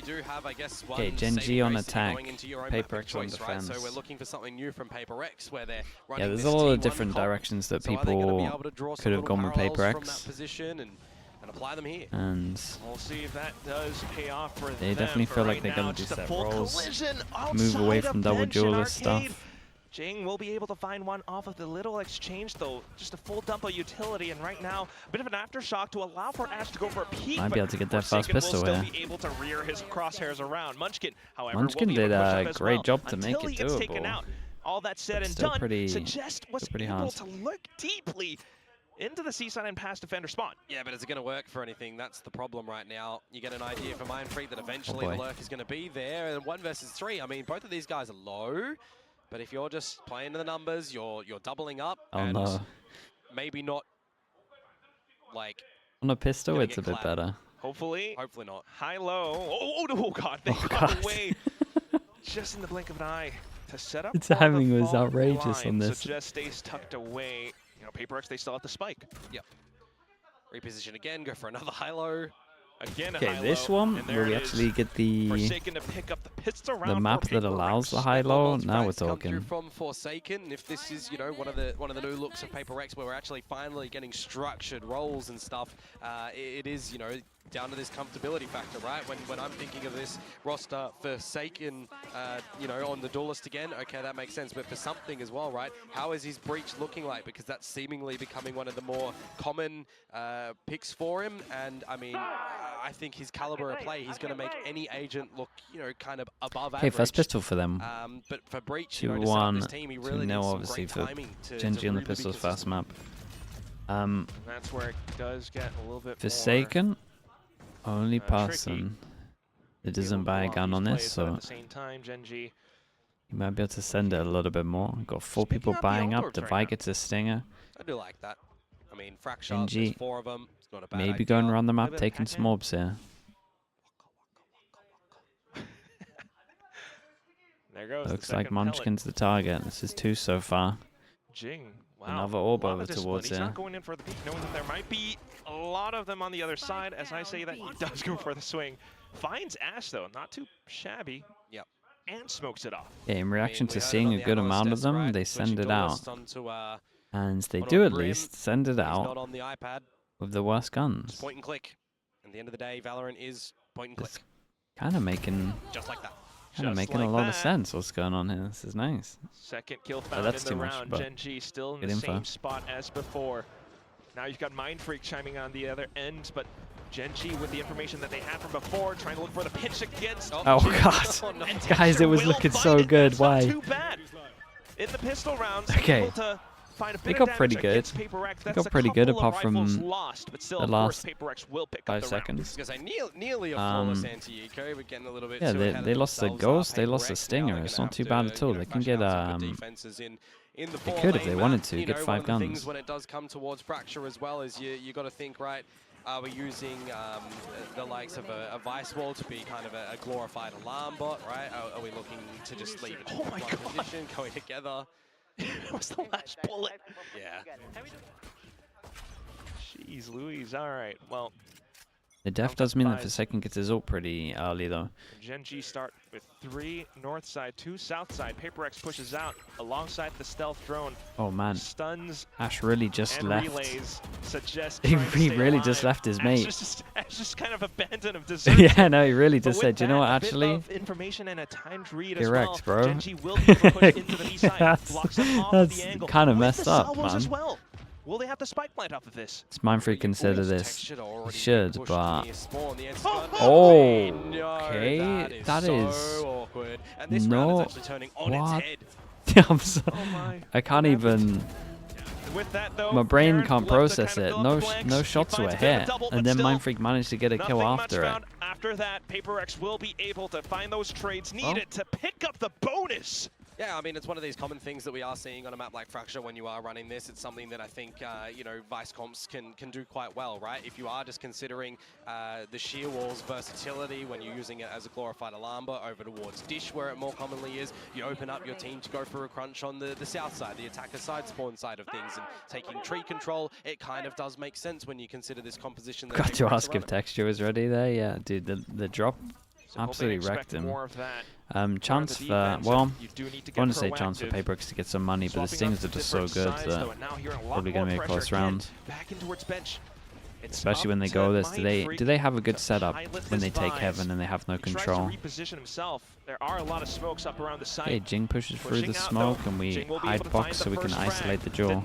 do have, I guess, one Okay, GENG on attack, PRX on right? defense. So we're looking for something new from PRX, where they're running Yeah, there's this a lot of T1 different comp. directions that So are they gonna be people able to draw could some have little gone with parallels from that PRX, position and apply them here? and We'll see if that does pay off for they them. definitely For feel right like they're now, gonna do just a set full rolls, collision move away outside from of double bench and duelist arcade. stuff. GENG will be able to find one off of the little exchange, though. Just a full dump of utility, and right now, a bit of an aftershock to allow for Ash to go for a peek. Might be able to get that fast Forsaken pistol will still here. be able to rear his crosshairs around. Munchkin, however, Munchkin will be did able to push a up as great well job to make until it he gets taken doable. out. All that said and Still done, pretty was able hard. to look deeply into the seaside and past defender spawn. Yeah, but is it going to work for anything? That's the problem right now. You get an idea for Mindfreak that eventually the lurk is going to be there, and 1 versus 3. I mean, both of these guys are low, but if you're just playing to the numbers, you're doubling up, and maybe not like on a pistol. It's a bit better. Hopefully not. High-low. Oh God! They got away just in the blink of an eye to set up. The timing was outrageous on this. So just stays tucked away. You know, PRX, they still have the spike. Yep. Reposition again. Go for another high-low. Again, okay, this one where we actually get the map that allows the high-low. Now we're talking. From Forsaken, if this is, you know, one of the new looks of PRX, where we're actually finally getting structured roles and stuff, it is, you know, down to this comfortability factor, right? When I'm thinking of this roster, Forsaken, you know, on the duelist again, okay, that makes sense. But for something as well, right? How is his breach looking like? Because that's seemingly becoming one of the more common picks for him. And I mean, I think his caliber of play, he's going to make any agent look, you know, kind of above average. Okay, first pistol for them. But for breach, 2-1, this team, he really needs obviously for GENG on the pistols fast map. That's where it does get a little bit Forsaken. Only person that doesn't buy a gun on this, so at the same time, GENG, you might be able to send it a little bit more. Got 4 people buying up. Devi gets a stinger. I do like that. I mean, Fracture, there's 4 of them. It's not a bad maybe idea. going around the map, taking some orbs here. There goes. Looks like Munchkin's the target. This is 2 so far. GENG. Wow. Another orb over towards He's here. not going in for the peek, knowing that there might be a lot of them on the other side. As I say that, he does go for the swing. Finds Ash, though. Not too shabby. Yep. And smokes it off. Yeah, in reaction to seeing a good amount of them, they send it out. And they do at least send it out with the worst guns. Point and click. At the end of the day, Valorant is point and click. It's kind of making... Just like that. Kind of making a lot of sense what's going on here. This is nice. Second kill found in the round. GENG still in the same spot as before. Now you've got Mindfreak chiming on the other end, but GENG with the information that they had from before, trying to look for the pitch against. Oh God, guys, it was looking so good. Why? Not too bad. In the pistol rounds, okay. able to find a bit they got pretty good. They got pretty good apart from lost, but still, the last will pick 5 up seconds. Because nearly a flawless anti-eco, but getting a little bit yeah, they lost the ghost, they lost the stinger. It's not too bad at all. They can get they could if they wanted to get 5 guns. Things when it does come towards Fracture as well is you got to think, right? Are we using the likes of a Vice Wall to be kind of a glorified alarm bot, right? Are we looking to just leave it in one position, going together? That was the last bullet. Yeah. Jeez Louise, all right, well. The def does mean that Forsaken gets his ult pretty early though. GENG start with 3 north side, 2 south side. PRX pushes out alongside the stealth drone. Oh man, stuns. Ash really just left. Relays suggest he really just left his mate. Ash just kind of abandoned him. Yeah, no, he really just said, you know what, actually, information and a timed read correct, bro. GENG will be able to push into the B side. Blocks him off that's the angle. kind of messed up, man. As well. Will they have the spike plant off of this? It's Mindfreak consider this. He should, but... Oh, okay, that is... awkward. No, what? I'm so... I can't even... With that, though, my brain can't process it. No shots were hit, and then Mindfreak managed to get a kill after it. After that, PRX will be able to find those trades needed to pick up the bonus. Yeah, I mean, it's one of these common things that we are seeing on a map like Fracture when you are running this. It's something that I think, you know, Vice comps can do quite well, right? If you are just considering the sheer wall's versatility when you're using it as a glorified alarm bot over towards Dish, where it more commonly is, you open up your team to go for a crunch on the south side, the attacker side spawn side of things, and taking tree control, it kind of does make sense when you consider this composition. Got to ask if texture was ready there. Yeah, dude, the drop So absolutely wrecked him. More of that. Chance for, well, I want to say chance for PRX to get some money, but the Stingers are just so good that probably going to be a close round. Back in towards bench. Especially when they go this, do they have a good setup when they take Heaven and they have no control? There are a lot of smokes up around the site. Okay, Jing pushes through the smoke and we hide box so we can isolate the jaw.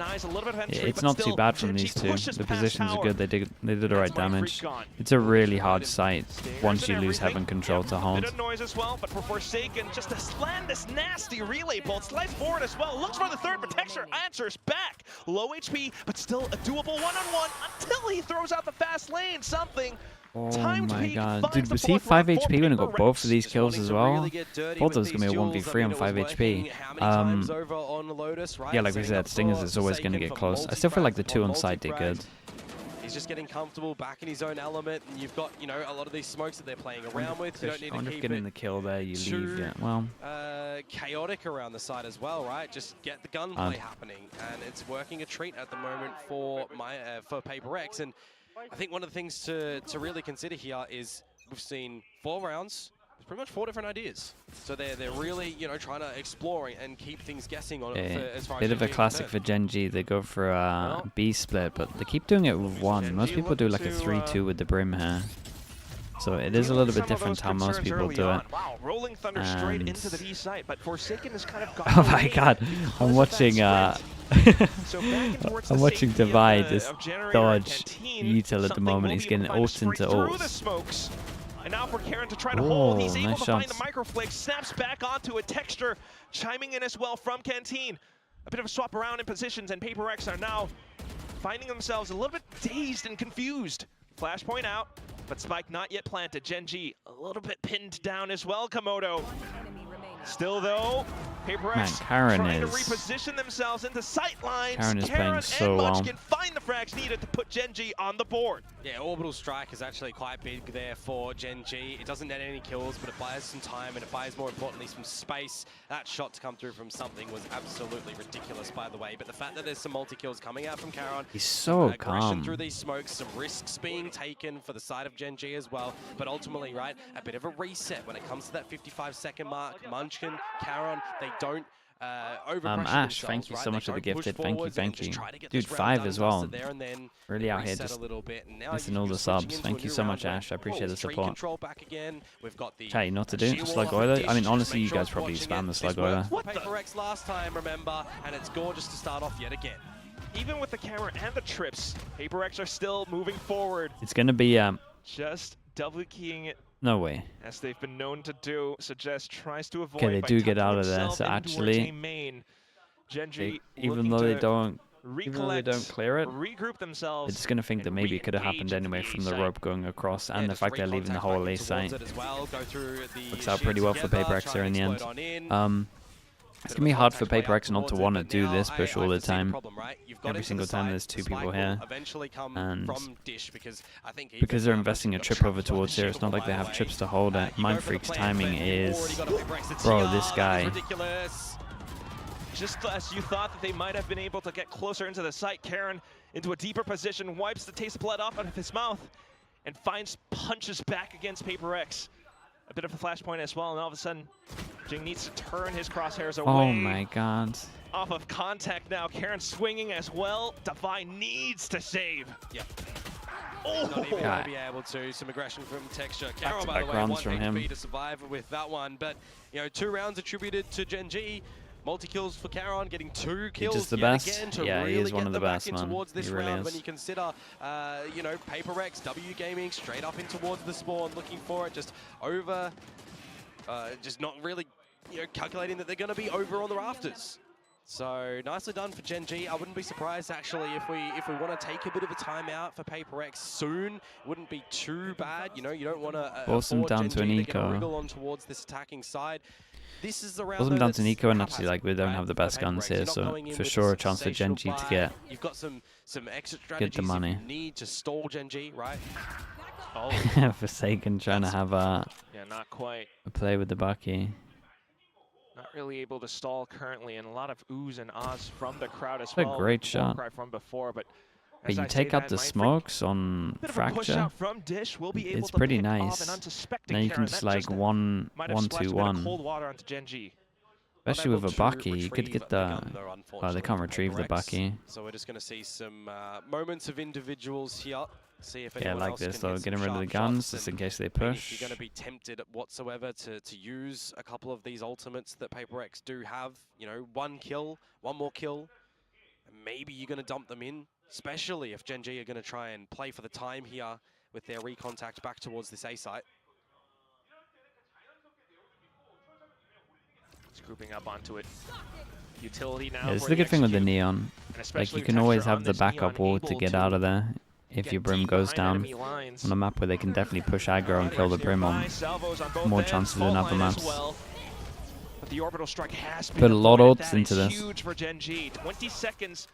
It's not too bad from these two. The positions are good. They did the right damage. It's a really hard site once you lose Heaven control to hold. Bit of noise as well, but for Forsaken, just to land this nasty relay bolt, slides forward as well. Looks for the third, but Texture answers back. Low HP, but still a doable one-on-one until he throws out the fast lane. Something. Oh my god. Dude, was he 5 HP when he got both of these kills as well? Thought there was going to be a 1v3 on 5 HP. Yeah, like we said, Stingers is always going to get close. I still feel like the 2 on side did good. He's just getting comfortable back in his own element, and you've got, you know, a lot of these smokes that they're playing around with. You don't need to keep getting the kill there, you leave, yeah. Well, chaotic around the side as well, right? Just get the gunplay happening, and it's working a treat at the moment for PRX. And I think one of the things to really consider here is we've seen 4 rounds. There's pretty much 4 different ideas. So they're really, you know, trying to explore and keep things guessing on it as far as bit of a classic for GENG. They go for a B split, but they keep doing it with 1. Most people do like a 3-2 with the Brim here. So it is a little bit different how most people do it. Wow, rolling thunder straight into the B site, but Forsaken is kind of oh my god, I'm watching I'm watching Divide this dodge util at the moment. He's getting ult into ult. And now for Karon to try to hold, he's able to find the microflake, snaps back onto a Texture, chiming in as well from Canteen. A bit of a swap around in positions, and PRX are now finding themselves a little bit dazed and confused. Flashpoint out, but Spike not yet planted. GENG a little bit pinned down as well, Komodo. Still though, PRX trying to reposition themselves into sight lines. Karon is playing so well. Munchkin find the frags needed to put GENG on the board. Yeah, Orbital Strike is actually quite big there for GENG. It doesn't net any kills, but it buys some time, and it buys, more importantly, some space. That shot to come through from something was absolutely ridiculous, by the way. But the fact that there's some multi-kills coming out from Karon. He's so calm. Through these smokes, some risks being taken for the side of GENG as well. But ultimately, right, a bit of a reset when it comes to that 55-second mark. Munchkin, Karon, they don't Ash, thank you so much for the gifted. Thank you. Dude, 5 as well. Really out here just missing all the subs. Thank you so much, Ash. I appreciate the support. Chat, you know what to do? Slug Oiler? I mean, honestly, you guys probably spam the Slug Oiler. PRX last time, remember, and it's gorgeous to start off yet again. Even with the camera and the trips, PRX are still moving forward. It's going to be just double keying it. No way. As they've been known to do, Suggest tries to avoid. Okay, they do get out of there, so actually, even though they don't clear it, regroup themselves. they're just going to think that maybe it could have happened anyway from the rope going across, and the fact they're leaving the whole A site. Works out pretty well for PRX here in the end. It's going to be hard for PRX not to want to do this push all the time. Every single time there's 2 people here. And because they're investing a trip over towards here, it's not like they have trips to hold it. Mindfreak's timing is... Bro, this guy. Just as you thought that they might have been able to get closer into the site, Karon into a deeper position, wipes the taste of blood off out of his mouth, and finds punches back against PRX. A bit of a flashpoint as well, and all of a sudden, Jing needs to turn his crosshairs away. Oh my god. Off of contact now, Karon swinging as well. Divine needs to save. Yep. Oh, not even going to be able to. Some aggression from Texture. Karon, by the way, 1 HP to survive with that one. But, you know, 2 rounds attributed to GENG. Multi-kills for Karon, getting 2 kills He's the best. Again to yeah, really he is one of the best, man. This he really round is. When you consider, you know, PRX, W Gaming, straight up in towards the spawn, looking for it, just over, just not really, you know, calculating that they're going to be over on the rafters. So nicely done for GENG. I wouldn't be surprised actually if we want to take a bit of a timeout for PRX soon. It wouldn't be too bad. You know, you don't want to force them down to an eco. Wriggle on towards this attacking side. This is the round. Force them down to an eco, and actually, like, we don't have the best guns here, so for sure a chance for GENG to get. You've got some exit strategies. Get the money. You need to stall GENG, right? Oh. Forsaken trying to have a not quite a play with the Bucky. Not really able to stall currently, and a lot of oohs and ahs from the crowd as well. A great shot from before, but But you take out the smokes on Fracture, it's pretty nice. Now you can just like 1-2-1. Especially with a Bucky, you could get the... Oh, they can't retrieve the Bucky. So we're just going to see some moments of individuals here. See if yeah, like this though, getting rid of the guns just in case they push. If you're going to be tempted whatsoever to use a couple of these ultimates that PRX do have, you know, one more kill, and maybe you're going to dump them in, especially if GENG are going to try and play for the time here with their recontact back towards this A site. Grouping up onto it. Utility now. Yeah, this is the good thing with the Neon. Like, you can always have the backup wall to get out of there if your Brim goes down on a map where they can definitely push aggro and kill the Brim on more chances than other maps. But the orbital strike has put a lot of ults into this. Huge for GENG. 20 seconds,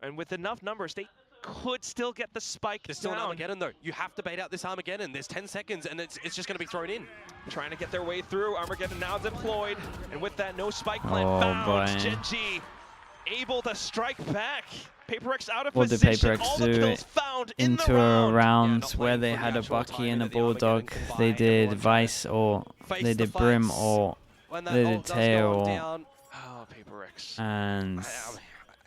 and with enough numbers, they could still get the spike. There's still an Armageddon though. You have to bait out this Armageddon. There's 10 seconds and it's just going to be thrown in. Trying to get their way through. Armageddon now deployed. And with that, no spike plant found. GENG able to strike back. PRX out of position. What did PRX do into a round where they had a Bucky and a Bulldog? They did Vice, or they did Brim, or they did Tail. Oh, PRX. And...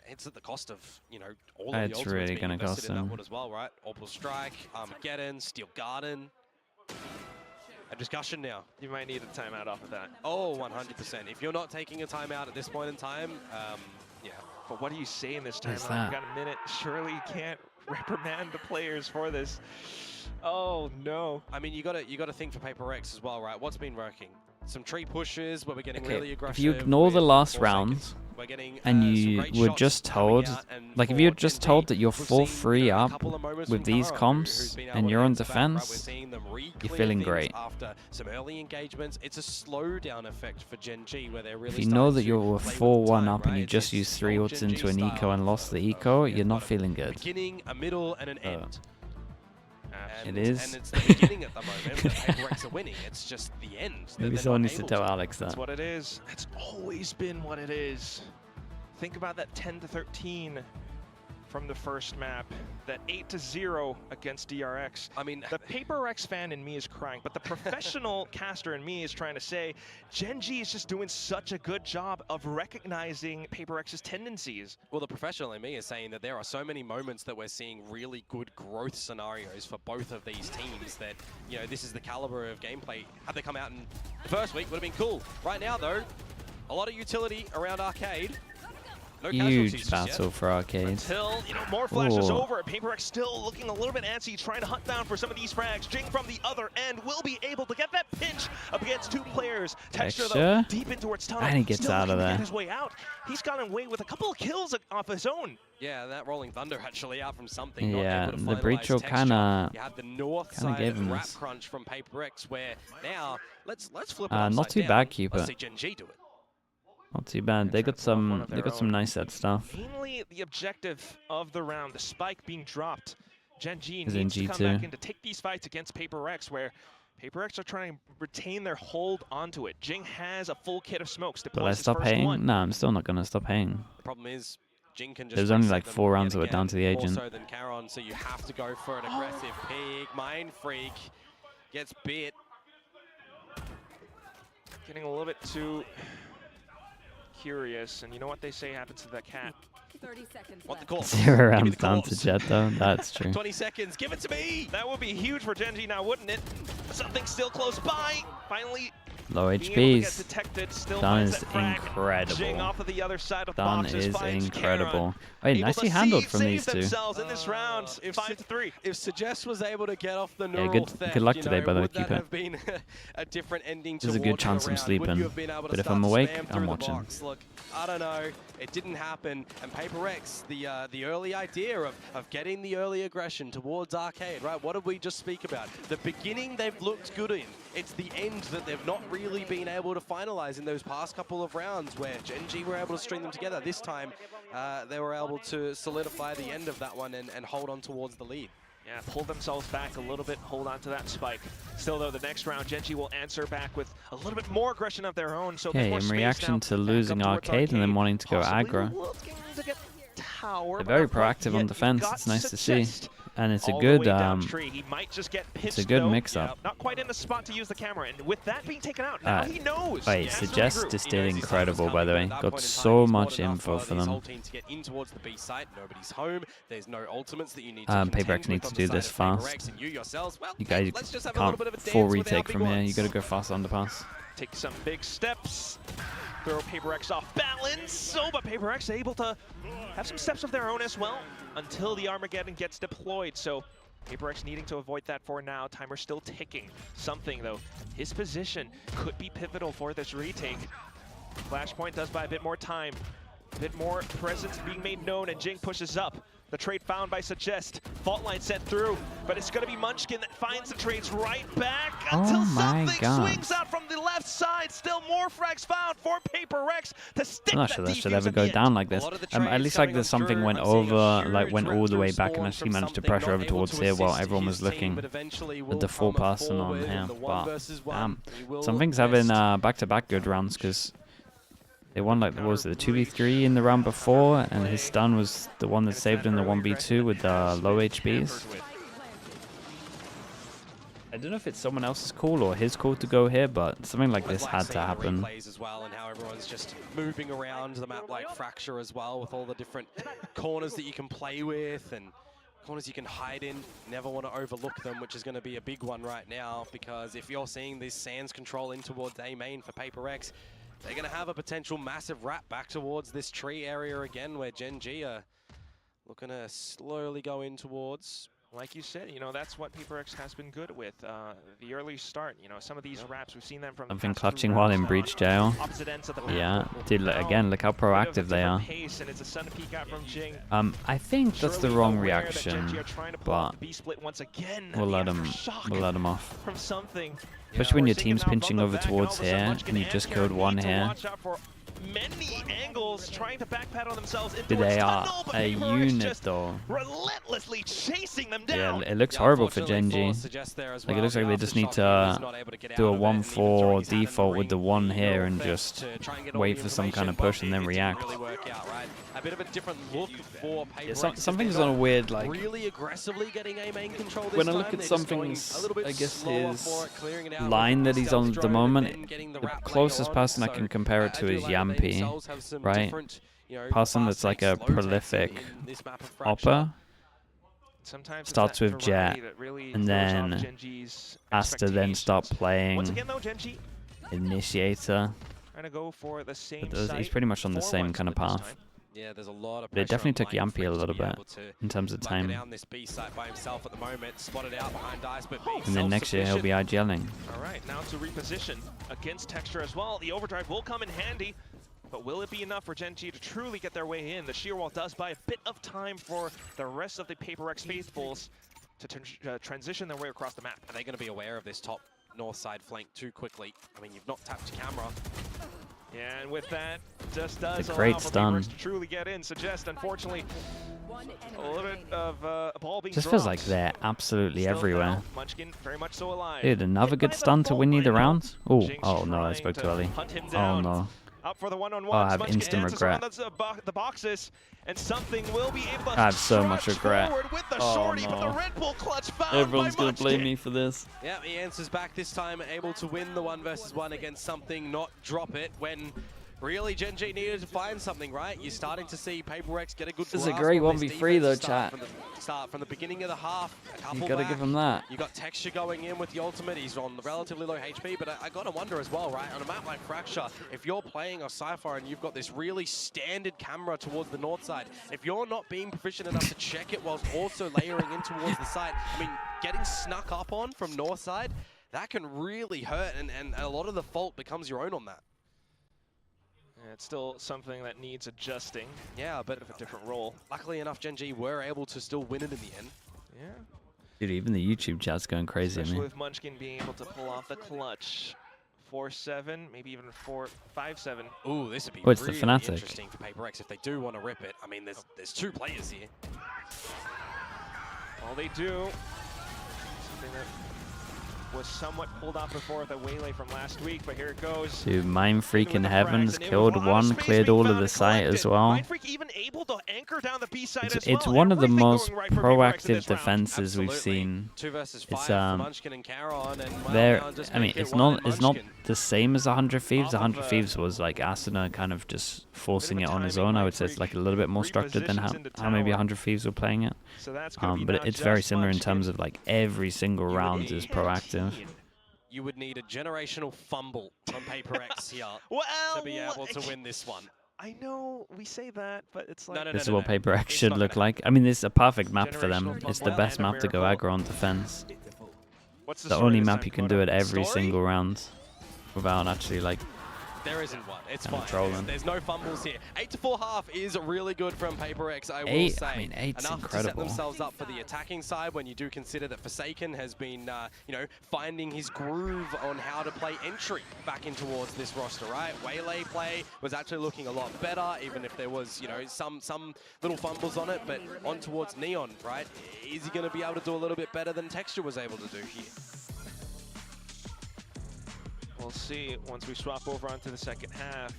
it's at the cost of, you know, all of the ultimates really being gonna invested cost in that them. one as well, right? Orbital Strike, Armageddon, Steel Garden. A discussion now. You might need a timeout off of that. Oh, 100%. If you're not taking a timeout at this point in time, yeah. But what do you say in this timeout? You've got a minute. Surely you can't reprimand the players for this. Oh no. I mean, you gotta think for PRX as well, right? What's been working? Some tree pushes where we're getting really aggressive. If you ignore the last round, and you were just told, like if you're just told that you're 4-3 up with these comps and you're on defense, you're feeling great. After some early engagements, it's a slowdown effect for GENG where they're really. If you know that you're 4-1 up and you just used 3 ults into an eco and lost the eco, you're not feeling good. Beginning, a middle, and an end. It is. And it's the beginning at the moment that PRX are winning. It's just the end. Maybe someone needs to tell Alex that. That's what it is. It's always been what it is. Think about that 10-13 from the first map, that 8-0 against DRX. I mean, the PRX fan in me is crying, but the professional caster in me is trying to say, GENG is just doing such a good job of recognizing PRX's tendencies. Well, the professional in me is saying that there are so many moments that we're seeing really good growth scenarios for both of these teams that, you know, this is the caliber of gameplay. Had they come out in the first week, would have been cool. Right now, though, a lot of utility around Arcade. No huge battle for Arcade. Until, you know, more flashes over. PRX still looking a little bit antsy, trying to hunt down for some of these frags. GENG from the other end will be able to get that pinch up against 2 players. Texture though, deep in towards tunnel. And he gets out of there. Get his way out. He's gotten away with a couple of kills off his own. Yeah, that Rolling Thunder actually out from something. Yeah, the Breacher kinda gave him wrap crunch from PRX, where now let's flip it not too bad, Keeper. Let's see GENG do it. Not too bad. They got some nice set stuff. Mainly the objective of the round, the spike being dropped. GENG needs to come back in to take these fights against PRX, where PRX are trying to retain their hold onto it. GENG has a full kit of smokes. Will I stop paying? No, I'm still not gonna stop paying. The problem is, GENG can just there's only like 4 rounds of it down to the agent. More so than Charon, so you have to go for an aggressive peek. Mind Freak gets bit. Getting a little bit too curious, and you know what they say happens to that cat. 30 seconds what the call? 0 rounds down to Jet though, that's true. 20 seconds, give it to me! That would be huge for GENG now, wouldn't it? Something still close by. Finally, low HPs. Done is incredible. GENG off of the other side of Done is incredible. Wait, nicely handled from these two. In this round, 5-3. If Suggest was able to get off the neural theft, good luck today, by the way. Keep it. Have been a different ending. There's a good chance I'm sleeping, but if I'm awake, I'm watching. Look, I don't know. It didn't happen. And PRX, the early idea of getting the early aggression towards Arcade, right? What did we just speak about? The beginning they've looked good in. It's the end that they've not really been able to finalize in those past couple of rounds where GENG were able to string them together. This time, they were able to solidify the end of that one and hold on towards the lead. Yeah, pull themselves back a little bit, hold on to that spike. Still though, the next round, GENG will answer back with a little bit more aggression of their own. So in reaction to losing Arcade and then wanting to go aggro. Looking to get power. They're very proactive on defense. It's nice to see. And it's a good mix-up. Not quite in the spot to use the camera, and with that being taken out, now he knows. Wait, Suggest just did incredible, by the way. Got so much info for them. Paper X needs to do this fast. You guys can't full retake from here. You got to go fast underpass. Take some big steps. Throw Paper X off balance. But Paper X able to have some steps of their own as well until the Armageddon gets deployed. So Paper X needing to avoid that for now. Timer still ticking. Something though, his position could be pivotal for this retake. Flashpoint does buy a bit more time, a bit more presence being made known, and GENG pushes up. The trade found by Suggest. Fault line set through, but it's going to be Munchkin that finds the trades right back until something swings out from the left side. Still more frags found for Paper X to stick. I'm not sure that should ever go down like this. At least like there's something went over, like went all the way back, and actually managed to pressure over towards here while everyone was looking at the full person on here. But something's having back-to-back good rounds, because they won, like, what was it, the 2v3 in the round before, and his stun was the one that saved in the 1v2 with low HPs. I don't know if it's someone else's call or his call to go here, but something like this had to happen. As well, and how everyone's just moving around the map like Fracture as well, with all the different corners that you can play with and corners you can hide in. Never want to overlook them, which is going to be a big one right now, because if you're seeing this Sands control in towards A main for Paper X, they're going to have a potential massive wrap back towards this tree area again, where GENG are looking to slowly go in towards. Like you said, you know, that's what Paper X has been good with. The early start, you know, some of these wraps, we've seen them from something clutching while in breach jail. Yeah, dude, again, look how proactive they are. I think that's the wrong reaction, but we'll let them off. Especially when your team's pinching over towards here, and you just killed one here. Many angles trying to backpedal themselves into they are a unit though. Relentlessly chasing them down. Yeah, it looks horrible for GENG. Like, it looks like they just need to do a 1-4 default with the one here and just wait for some kind of push and then react. A bit of a different look for Paper X. Something's on a weird, like, really aggressively getting A main control this when I look at something's, I guess, his line that he's on at the moment, the closest person I can compare it to is Yampy, right? Person that's like a prolific opper. Starts with Jet, and then has to then start playing Initiator. He's pretty much on the same kind of path. Yeah, there's a lot of but it definitely took Yampy a little bit in terms of time. And then next year he'll be IGLing. Alright, now to reposition against Texture as well. The overdrive will come in handy, but will it be enough for GENG to truly get their way in? The sheer wall does buy a bit of time for the rest of the Paper X faithfuls to transition their way across the map. Are they going to be aware of this top north side flank too quickly? I mean, you've not tapped camera. Yeah, and with that, just does allow great for stun to truly get in. Suggest, unfortunately, a little bit of a ball being just dropped. feels like they're absolutely everywhere. Munchkin very much so alive. Dude, another good stun to win you the round? Oh no, I spoke too early. Oh no. Up for the one-on-one. I have instant regret. The boxes, and something will be able to I have so much regret. With the Oh but no. the Red Bull clutch found Everyone's by gonna blame Munchkin. me for this. Yeah, he answers back this time, able to win the 1v1 against something, not drop it when really GENG needed to find something, right? You're starting to see Paper X get a good This is a great 1v3 though, chat. From the beginning of the half, You gotta give him that. You got Texture going in with the ultimate. He's on relatively low HP, but I gotta wonder as well, right? On a map like Fracture, if you're playing a Cypher and you've got this really standard camera towards the north side, if you're not being proficient enough to check it whilst also layering in towards the side, I mean, getting snuck up on from north side, that can really hurt, and a lot of the fault becomes your own on that. It's still something that needs adjusting. Yeah, but of a different role. Luckily enough, GENG were able to still win it in the end. Yeah. Dude, even the YouTube chat's going crazy. Especially with Munchkin being able to pull off the clutch. 4-7, maybe even 4-5-7. Ooh, this would be it's really the Fnatic. Interesting for Paper X if they do want to rip it. I mean, there's two players here. All they do, something that was somewhat pulled off before with a waylay from last week, but here it goes. Dude, Mind Freak in Heavens killed one, cleared all of the site as well. Mind Freak even able to anchor down the B side as well. It's one of the most right proactive defenses we've seen. 2 versus 5 It's for Munchkin and Caron, and I mean, it's not the same as 100 Thieves. 100 Thieves was like Asuna kind of just forcing it on his own. I would say it's like a little bit more structured than how maybe 100 Thieves were playing it. But it's very similar in terms of like every single round is proactive. You would need a generational fumble on PRX here to be able to win this one. I know we say that, but it's like... This is what PRX should look like. I mean, this is a perfect map for them. It's the best map to go aggro on defense. The only map you can do it every single round without actually like... There isn't one. It's fine. There's no fumbles here. 8-4 half is really good from PRX, I will say. I mean, 8's enough incredible. to set themselves up for the attacking side when you do consider that Forsaken has been, you know, finding his groove on how to play entry back in towards this roster, right? Waylay play was actually looking a lot better, even if there was, you know, some little fumbles on it, but on towards Neon, right? Is he going to be able to do a little bit better than Texture was able to do here? We'll see once we swap over onto the second half.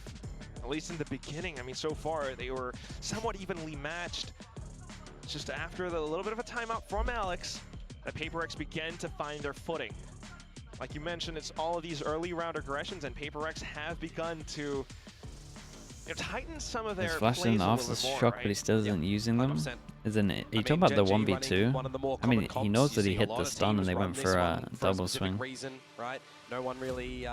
At least in the beginning, I mean, so far they were somewhat evenly matched. Just after the little bit of a timeout from Alex, that PRX began to find their footing. Like you mentioned, it's all of these early round aggressions, and PRX have begun to tighten some of their He's flashing off the shock, but he still isn't using them. Isn't it? You talk about the 1v2. I mean, he knows that he hit the stun and they went for a double swing. Right? No one really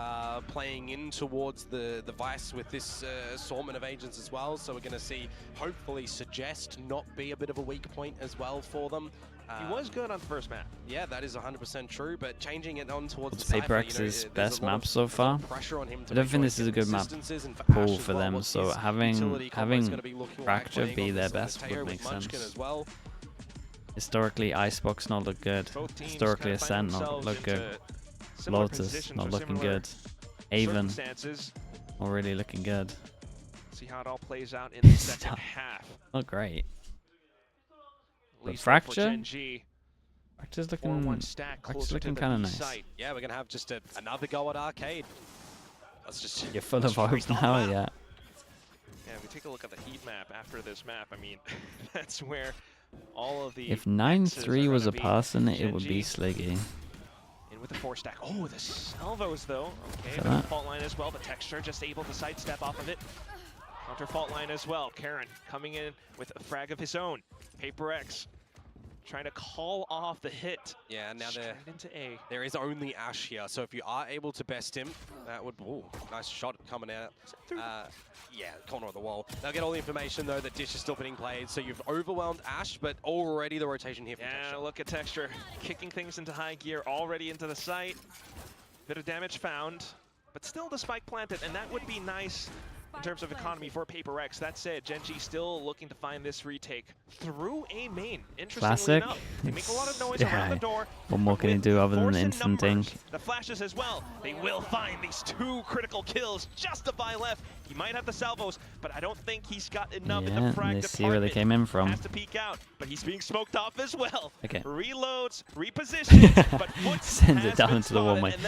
playing in towards the Vice with this assortment of agents as well. So we're going to see, hopefully, Suggest not be a bit of a weak point as well for them. He was good on the first map. Yeah, that is 100% true, but changing it on towards the PRX's best map so far. I don't think this is a good map pull for them, so having Fracture be their best would make sense. Historically, Icebox not look good. Historically, Ascent not look good. Lotus not looking good. Avon not really looking good. See how it all plays out in the second half. Not great. But Fracture's looking kind of nice. Yeah, we're gonna have just another go at Arcade. Let's just. You're full of hope now, yeah. Yeah, we take a look at the heat map after this map. I mean, that's where all of the. If 9-3 was a person, it would be Sliggy. In with the 4-stack. Oh, the salvos though. Okay, the fault line as well, but Texture just able to sidestep off of it. Counter fault line as well. Karen coming in with a frag of his own. PRX trying to call off the hit. Yeah, now into A. There is only Ash here, so if you are able to best him, that would... Ooh, nice shot coming out. Yeah, corner of the wall. They'll get all the information, though, that Dish is still being played, so you've overwhelmed Ash, but already the rotation here for Texture. Look at Texture. Kicking things into high gear, already into the site. Bit of damage found, but still the spike planted, and that would be nice in terms of economy for PRX. That said, GENG still looking to find this retake through A main. Interestingly enough, they make a lot of noise around the door. What more can he do other than instant ding? The flashes as well. They will find these 2 critical kills just to buy left. He might have the salvos, but I don't think he's got enough in the frag department. See where they came in from. Has to peek out, but he's being smoked off as well. Okay. Reloads, repositions, but sends it down into the one way. It's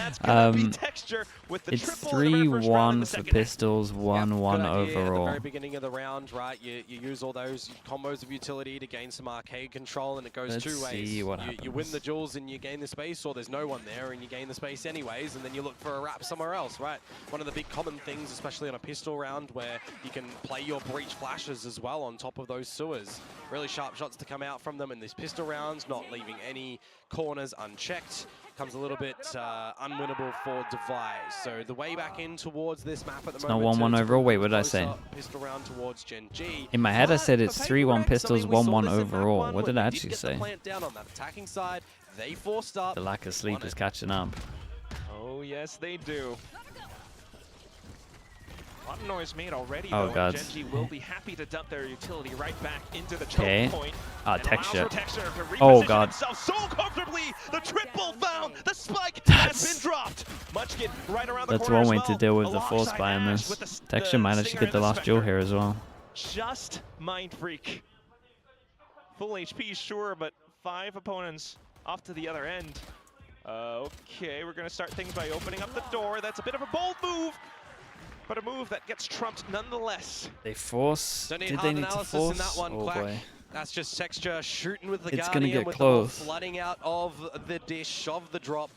3-1 for pistols, 1-1 overall. At the very beginning of the round, right? You use all those combos of utility to gain some arcade control, and it goes two ways. See what happens. You win the duels and you gain the space, or there's no one there and you gain the space anyways, and then you look for a wrap somewhere else, right? One of the big common things, especially on a pistol round, where you can play your breach flashes as well on top of those sewers. Really sharp shots to come out from them in these pistol rounds, not leaving any corners unchecked. Comes a little bit unwinnable for Device. So the way back in towards this map at the moment. Not 1-1 overall. Wait, what did I say? Pistol round towards GENG. In my head, I said it's 3-1 pistols, 1-1 overall. What did I actually say? Down on that attacking side, they forced up. The lack of sleep is catching up. Oh yes, they do. A lot of noise made already, oh, though. God. GENG will be happy to dump their utility right back into the choke point. Texture. Oh, God. So comfortably, the triple found. The spike has been dropped. Munchkin right around the corner. That's one way to deal with the force buy in this. Texture might actually get the last duel here as well. Just Mind Freak. Full HP, sure, but 5 opponents off to the other end. Okay, we're going to start things by opening up the door. That's a bit of a bold move, but a move that gets trumped nonetheless. They force. Did they need to force? In that one, oh Quack. boy. That's just Texture shooting with the It's Guardian, gonna get with close. the flooding out of the dish, of the drop.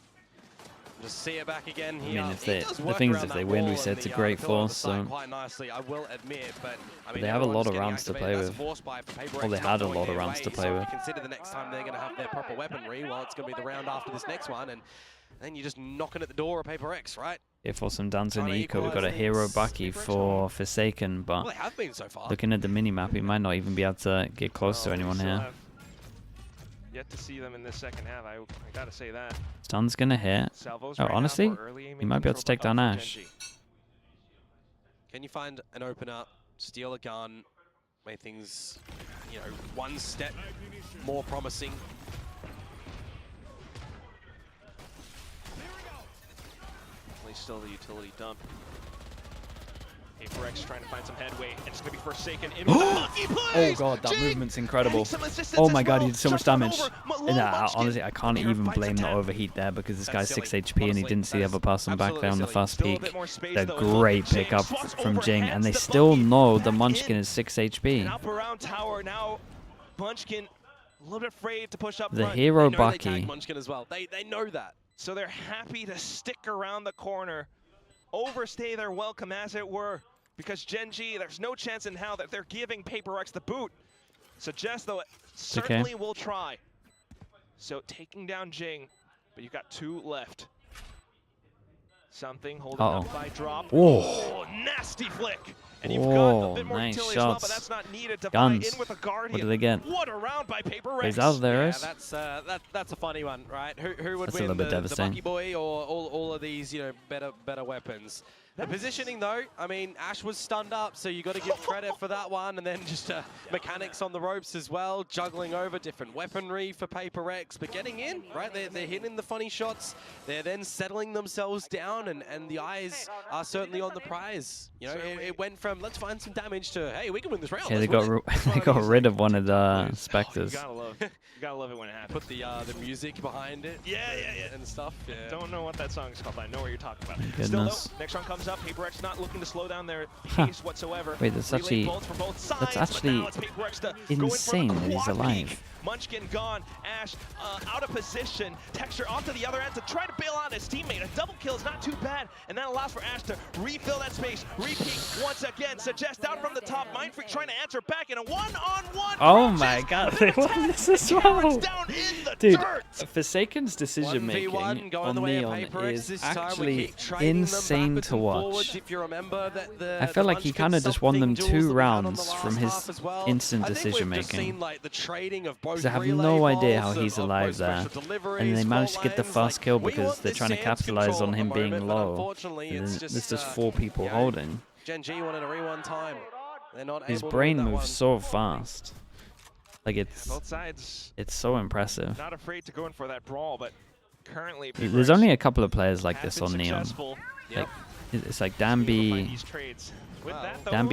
Just see it back again here. I mean, the thing is, if they win, we said it's a great force. So quite nicely, I will admit, but I mean, they have a lot of rounds to play with. Well, they had a lot of rounds to play with. Consider the next time they're going to have their proper weaponry. Well, it's going to be the round after this next one, and then you're just knocking at the door of PRX, right? Yeah, for some dancing eco, we've got a hero Bucky for Forsaken, but well, they have been so far. Looking at the mini-map, he might not even be able to get close to anyone here. Yet to see them in this second half, I gotta say that. Stun's gonna hit. Salvos oh, honestly, he might be able to take down Ash. Can you find an opener, steal a gun, make things, you know, one step more promising? Still the utility dump. PRX trying to find some headway, and it's going to be Forsaken in with the monkey plays! Oh god, that GENG movement's incredible. Oh my god, he did so much damage. Nah, honestly, I can't even blame the overheat there because this guy's 6 HP and he didn't see the other person back there on the fast peak. A great pickup from GENG, and they still know the Munchkin is 6 HP. Up around tower now, Munchkin a little bit afraid to push up the front. hero Bucky. Munchkin as well. They know that. So they're happy to stick around the corner, overstay their welcome as it were, because GENG, there's no chance in hell that they're giving PRX the boot. Suggest though, certainly will try. So taking down GENG, but you've got 2 left. Something holding up by drop. Oh, nasty flick. And you've got a bit more nice utility as well, but that's not needed to Guns. buy in with a Guardian. What do they get? What a round by PRX. He's out there. Yeah, that's a funny one, right? Who would that's win, the Bucky Boy or all of these, you know, better weapons? The positioning, though, I mean, Ash was stunned up, so you got to give credit for that one, and then just mechanics on the ropes as well, juggling over different weaponry for PRX, but getting in, right? They're hitting the funny shots. They're then settling themselves down, and the eyes are certainly on the prize. You know, it went from let's find some damage to hey, we can win this round. Yeah, they got rid of one of the Spectres. You gotta love it when it happens. Put the music behind it. Yeah. And stuff. Yeah. Don't know what that song is called, but I know what you're talking about. Goodness. Still though, next round comes up. PRX not looking to slow down their pace whatsoever. Wait, that's actually insane that he's alive. Munchkin gone, Ash out of position, Texture off to the other end to try to bail out his teammate. A double kill is not too bad, and that allows for Ash to refill that space, repeat once again. Suggest down from the top, Mindfreak trying to answer back in a one-on-one. Oh my god, they won this as well. Dude, dirt. Forsaken's decision-making on Neon is actually insane to watch. If you remember that I feel like he kind of just won them 2 rounds from his instant decision-making. Because I have no idea how he's alive there. And they managed to get the first kill because they're trying to capitalize on him being low. And there's just 4 people holding. GENG wanted a rewind time. His brain moves so fast. Like both sides. It's so impressive. Not afraid to go in for that brawl, but currently there's only a couple of players like this on Neon. Like, it's like Danby,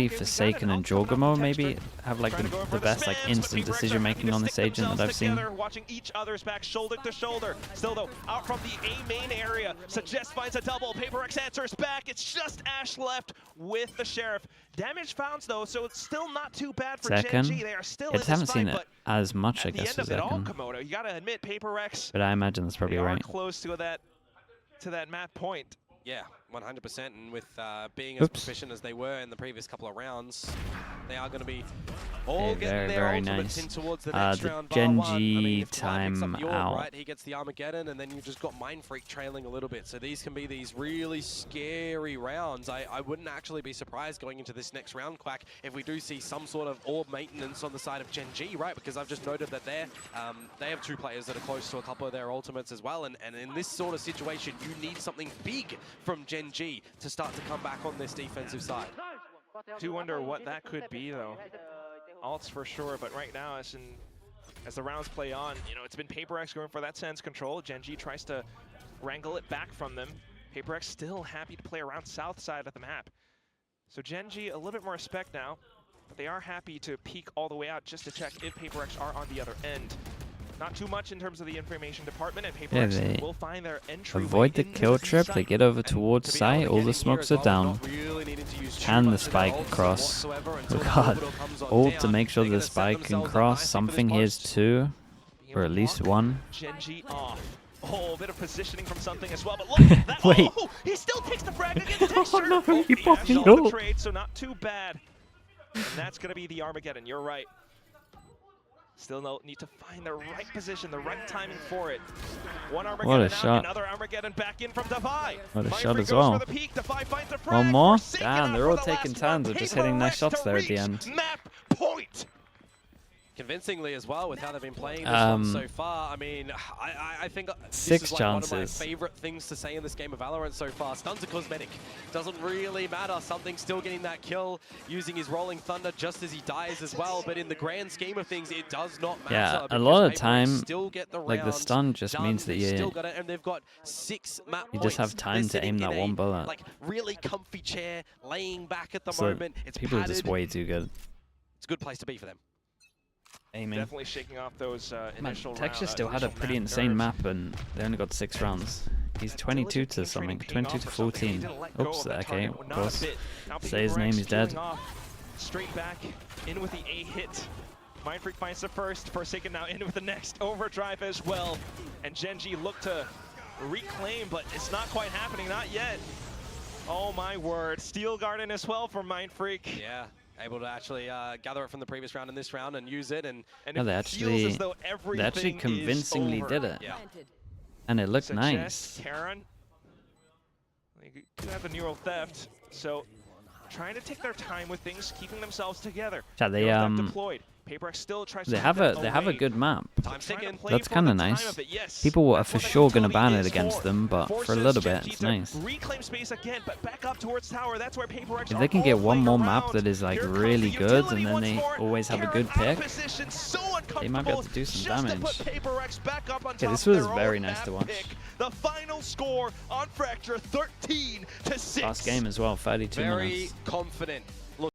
Forsaken, and Jorgamo maybe have like the best like instant decision making on this agent that I've seen. Watching each other's back, shoulder to shoulder. Still though, out from the A main area, Suggest finds a double. PRX answers back. It's just Ash left with the Sheriff. Damage found though, so it's still not too bad for GENG. They are still in this haven't fight, seen it as much, I guess, as Komodo, you gotta admit, PRX. But I imagine that's probably right. Close to that map point. Yeah, 100%, and with being as proficient as they were in the previous couple of rounds, they are going to be all getting their ultimates in towards the next round. GENG time out. Right, he gets the Armageddon, and then you've just got Mindfreak trailing a little bit. So these can be these really scary rounds. I wouldn't actually be surprised going into this next round, Quack, if we do see some sort of orb maintenance on the side of GENG, right? Because I've just noted that they have 2 players that are close to a couple of their ultimates as well, and in this sort of situation, you need something big from GENG to start to come back on this defensive side. Do wonder what that could be, though. Ults for sure, but right now, as the rounds play on, you know, it's been PRX going for that sense control. GENG tries to wrangle it back from them. PRX still happy to play around south side of the map. So GENG a little bit more respect now, but they are happy to peek all the way out just to check if PRX are on the other end. Not too much in terms of the information department, and PRX will find their entry. Avoid the kill trip, they get over towards site, all the smokes are down. And the spike across. Oh god. Ult to make sure the spike can cross. Something here's 2, or at least 1. GENG off. Oh, a bit of positioning from something as well, but look at that. Wait. Oh, he still takes the frag against Texture. Oh no, he popped the ult. trade, so not too bad. And that's going to be the Armageddon, you're right. Still need to find the right position, the right timing for it. One Armageddon What a out, shot. Another Armageddon back in from Defy. What a shot as well. One more? Damn, they're all taking turns of just hitting nice shots there at the end. Map point. Convincingly as well with how they've been playing this one so far. I mean, I think this is like one of my favorite things to say in this game of Valorant so far. Stuns are cosmetic. Doesn't really matter. Something's still getting that kill, using his Rolling Thunder just as he dies as well. But in the grand scheme of things, it does not matter. Yeah, a lot of time, like the stun just means that you and they've got 6 map you just have time to aim that one bullet. Like really comfy chair, laying back at the moment. It's people padded. are just way too good. It's a good place to be for them. Aiming. Definitely shaking off those initial Texture still had a pretty insane map, and they only got 6 rounds. He's 22 to something, 22 to 14. Oops, okay, of course. Say his name, he's dead. Straight back, in with the A hit. Mindfreak finds the first, Forsaken now in with the next. Overdrive as well. And GENG look to reclaim, but it's not quite happening, not yet. Oh my word, Steel Garden as well for Mindfreak. Yeah. Able to actually gather it from the previous round and this round and use it, and no, they actually convincingly did it. Yeah. And it looked nice. Karen, they do have the neural theft, so trying to take their time with things, keeping themselves together. Yeah, they deployed. PRX still tries they to have a good map. That's kind of nice. Yes. People are for sure going to ban it against them, but for a little bit, it's nice. Reclaim space again, but back up towards tower. That's where PRX if they can get one more map that is like really good, and then they always have a good pick, they might be able to do some damage. Okay, this was very nice to watch. The final score on Fracture, 13-6. Last game as well, 32 minutes. Very confident